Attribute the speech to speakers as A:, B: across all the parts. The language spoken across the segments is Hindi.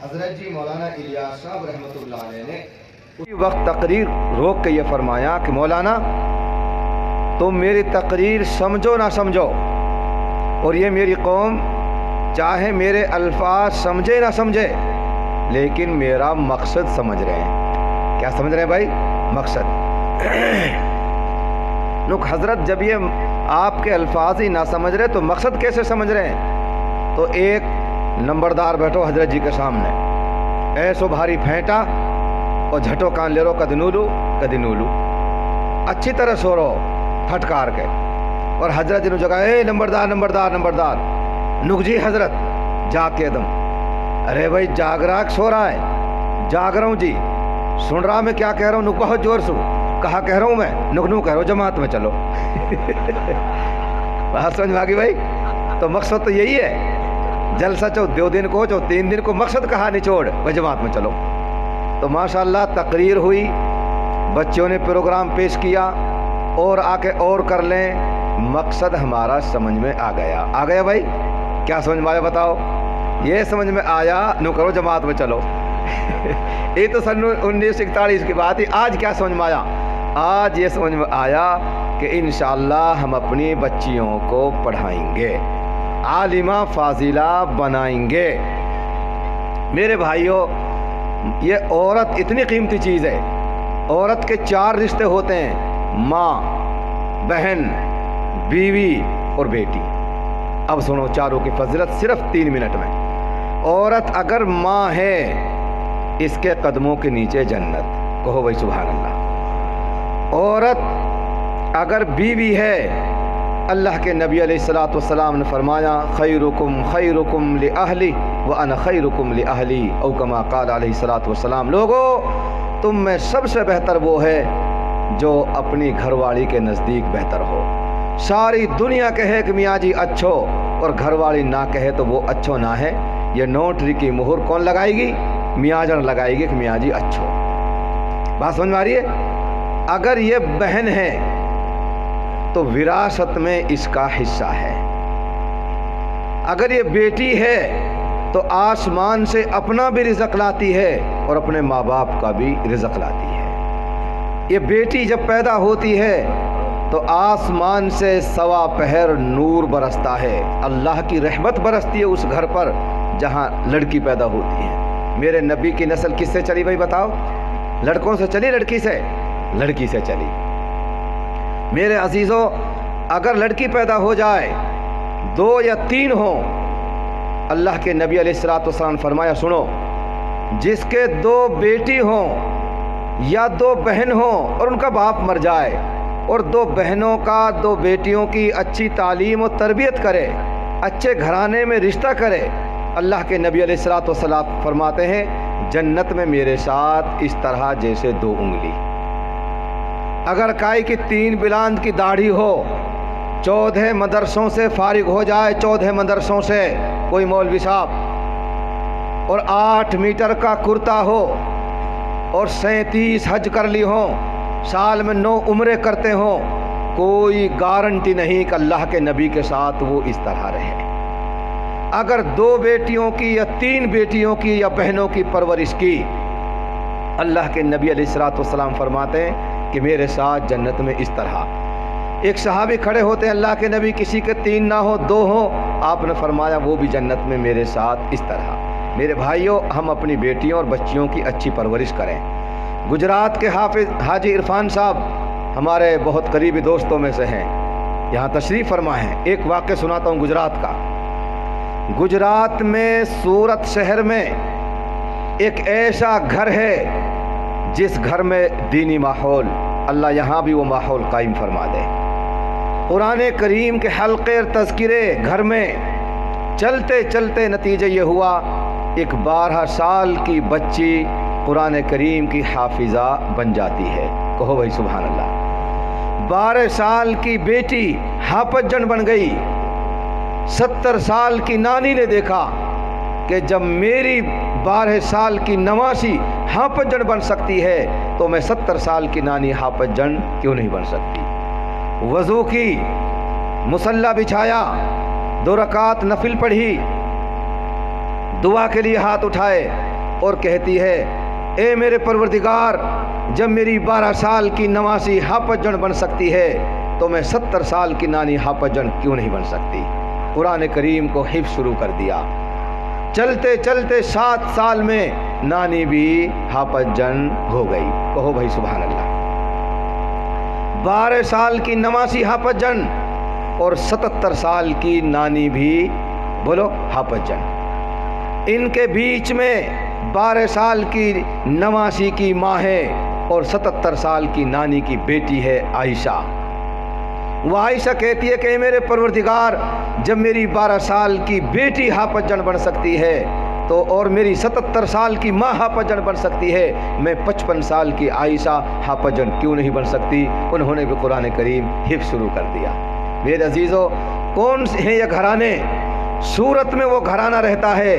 A: हजरत जी मौलाना इलियास साहब रहमतुल्लाह अलैह ने उसी वक्त तकरीर रोक के ये फरमाया कि मौलाना तुम मेरी तकरीर समझो ना समझो, और ये मेरी कौम चाहे मेरे अल्फाज समझे ना समझे, लेकिन मेरा मकसद समझ रहे हैं। क्या समझ रहे हैं भाई? मकसद। नुक हजरत जब ये आपके अल्फाज ही ना समझ रहे तो मकसद कैसे समझ रहे हैं? तो एक नंबरदार बैठो हजरत जी के सामने, ऐसो भारी फेंटा और झटो कान ले रो कदी नूलू, अच्छी तरह सो रो फटकार के। और हजरत जी ने जगह ए नंबरदार नंबरदार नंबरदार, नुक जी हजरत जाके दम। अरे भाई जाग रहा सो रहा है? जाग रहा हूँ जी। सुन रहा मैं क्या कह रहा हूँ? नुक बहुत जोर से। कहा कह रहा हूँ मैं? नुक कह रहा हूँ जमात में चलो। बात समझ में आ गई भाई? तो मकसद तो यही है, जलसा चो 2 दिन को चो 3 दिन को, मकसद कहा निचोड़ भाई जमात में चलो। तो माशाल्लाह तकरीर हुई, बच्चों ने प्रोग्राम पेश किया, और आके और कर लें, मकसद हमारा समझ में आ गया भाई। क्या समझ में आया बताओ? ये समझ में आया, नो करो जमात में चलो। ये तो सन 1941 की बात है। आज क्या समझ में आया? आज ये समझ में आया कि इंशाअल्लाह हम अपनी बच्चियों को पढ़ाएंगे, आलिमा फाजिला बनाएंगे। मेरे भाइयों, ये औरत इतनी कीमती चीज़ है। औरत के 4 रिश्ते होते हैं, माँ, बहन, बीवी और बेटी। अब सुनो चारों की फजीलत सिर्फ 3 मिनट में। औरत अगर माँ है, इसके कदमों के नीचे जन्नत। कहो भाई सुभान अल्लाह। औरत अगर बीवी है, अल्लाह के नबी अलैहिस्सलातु वस्सलाम ने फरमाया खैरुकुम लि अहली व अना खैरुकुम लि अहली, औ कमा क़ाल अलैहिस्सलातु वस्सलाम। लोगों, तुम में सबसे बेहतर वो है जो अपनी घरवाली के नज़दीक बेहतर हो। सारी दुनिया कहे कि मियाँ जी अच्छो, और घरवाली ना कहे तो वो अच्छो ना है। ये नोटरी की मुहर कौन लगाएगी? मियाँ जान लगाएगी कि मियाँ जी अच्छो। बात समझ में आ रही है? अगर ये बहन है तो विरासत में इसका हिस्सा है। अगर ये बेटी है तो आसमान से अपना भी रिज़्क़ लाती है और अपने माँ बाप का भी रिज़्क़ लाती है। ये बेटी जब पैदा होती है तो आसमान से सवा पहर नूर बरसता है, अल्लाह की रहमत बरसती है उस घर पर जहाँ लड़की पैदा होती है। मेरे नबी की नस्ल किससे चली भाई बताओ? लड़कों से चली, लड़की से? लड़की से चली। मेरे अजीज़ों, अगर लड़की पैदा हो जाए, 2 या 3 हो, अल्लाह के नबी अलैहिस्सलातु वस्सलाम फरमाया सुनो, जिसके 2 बेटी हों या 2 बहन हों और उनका बाप मर जाए, और 2 बहनों का 2 बेटियों की अच्छी तालीम और तरबियत करे, अच्छे घराने में रिश्ता करे, अल्लाह के नबी अलैहिस्सलातु वस्सलाम फरमाते हैं जन्नत में मेरे साथ इस तरह जैसे 2 उंगली। अगर काई की 3 बिलांद की दाढ़ी हो, 14 मदरसों से फारिग हो जाए, 14 मदरसों से कोई मौलवी साहब, और 8 मीटर का कुर्ता हो, और 37 हज कर ली हो, साल में 9 उम्रे करते हो, कोई गारंटी नहीं कि अल्लाह के नबी के साथ वो इस तरह रहे। अगर 2 बेटियों की या 3 बेटियों की या बहनों की परवरिश की, अल्लाह के नबी अलैहिस्सलातु वस्सलाम फरमाते हैं कि मेरे साथ जन्नत में इस तरह। एक सहाबी खड़े होते हैं, अल्लाह के नबी किसी के 3 ना हो 2 हो, आपने फरमाया वो भी जन्नत में मेरे साथ इस तरह। मेरे भाइयों, हम अपनी बेटियों और बच्चियों की अच्छी परवरिश करें। गुजरात के हाफिज हाजी इरफान साहब हमारे बहुत करीबी दोस्तों में से हैं, यहाँ तशरीफ़ फरमा हैं। एक वाक़या सुनाता हूँ गुजरात का। गुजरात में सूरत शहर में एक ऐसा घर है जिस घर में दीनी माहौल, अल्लाह यहाँ भी वो माहौल कायम फरमा दे। कुरान करीम के हल्के और तज़किरे घर में चलते चलते नतीजे ये हुआ, एक 12 साल की बच्ची कुरान करीम की हाफिज़ा बन जाती है। कहो भाई सुभान अल्लाह। 12 साल की बेटी हाफिज़ बन गई। 70 साल की नानी ने देखा कि जब मेरी 12 साल की नवासी हाफिज़ बन सकती है तो मैं 70 साल की नानी हाफिज़ क्यों नहीं बन सकती। वज़ू की, मुसल्ला बिछाया, 2 रकात नफिल पढ़ी, दुआ के लिए हाथ उठाए, और कहती है, ए मेरे परवरदिगार, जब मेरी 12 साल की नवासी हाफजन बन सकती है तो मैं 70 साल की नानी हाफजन क्यों नहीं बन सकती। कुरान करीम को हिफ्ज़ शुरू कर दिया। चलते चलते 7 साल में नानी भी हाफजन हो गई। कहो भाई सुभान अल्लाह। 12 साल की नवासी हाफजन और 77 साल की नानी भी बोलो हाफजन। इनके बीच में 12 साल की नवासी की माँ है और 77 साल की नानी की बेटी है आयशा। वह आयशा कहती है कि मेरे परवरदिगार, जब मेरी 12 साल की बेटी हाफजन बन सकती है तो और मेरी 77 साल की माँ हाफजन बन सकती है, मैं 55 साल की आयशा हाफजन क्यों नहीं बन सकती। उन्होंने भी कुरान करीम हिफ्ज़ शुरू कर दिया। मेरे अजीज़ों, कौन से हैं ये घराने? सूरत में वो घराना रहता है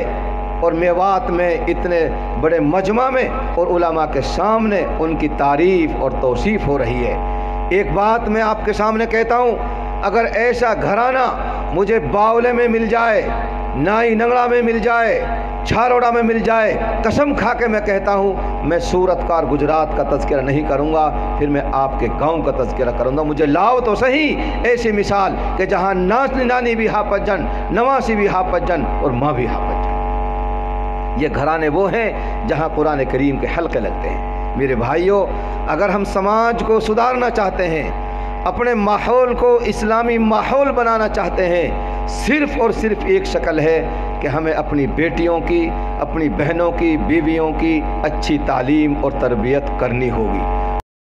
A: और मेवात में इतने बड़े मजमा में और उलमा के सामने उनकी तारीफ़ और तौसीफ़ हो रही है। एक बात मैं आपके सामने कहता हूँ, अगर ऐसा घराना मुझे बावले में मिल जाए, नाई नंगड़ा में मिल जाए, छारोड़ा में मिल जाए, कसम खा के मैं कहता हूँ मैं सूरत का और गुजरात का तज़किरा नहीं करूँगा, फिर मैं आपके गांव का तज़किरा करूँगा। मुझे लाओ तो सही ऐसी मिसाल कि जहाँ नानी भी हाफजन, नवासी भी हाफजन और माँ भी हाफजन। ये घराने वो हैं जहाँ कुरान करीम के हल्के लगते हैं। मेरे भाइयों, अगर हम समाज को सुधारना चाहते हैं, अपने माहौल को इस्लामी माहौल बनाना चाहते हैं, सिर्फ़ और सिर्फ एक शक्ल है कि हमें अपनी बेटियों की, अपनी बहनों की, बीवियों की अच्छी तालीम और तरबियत करनी होगी।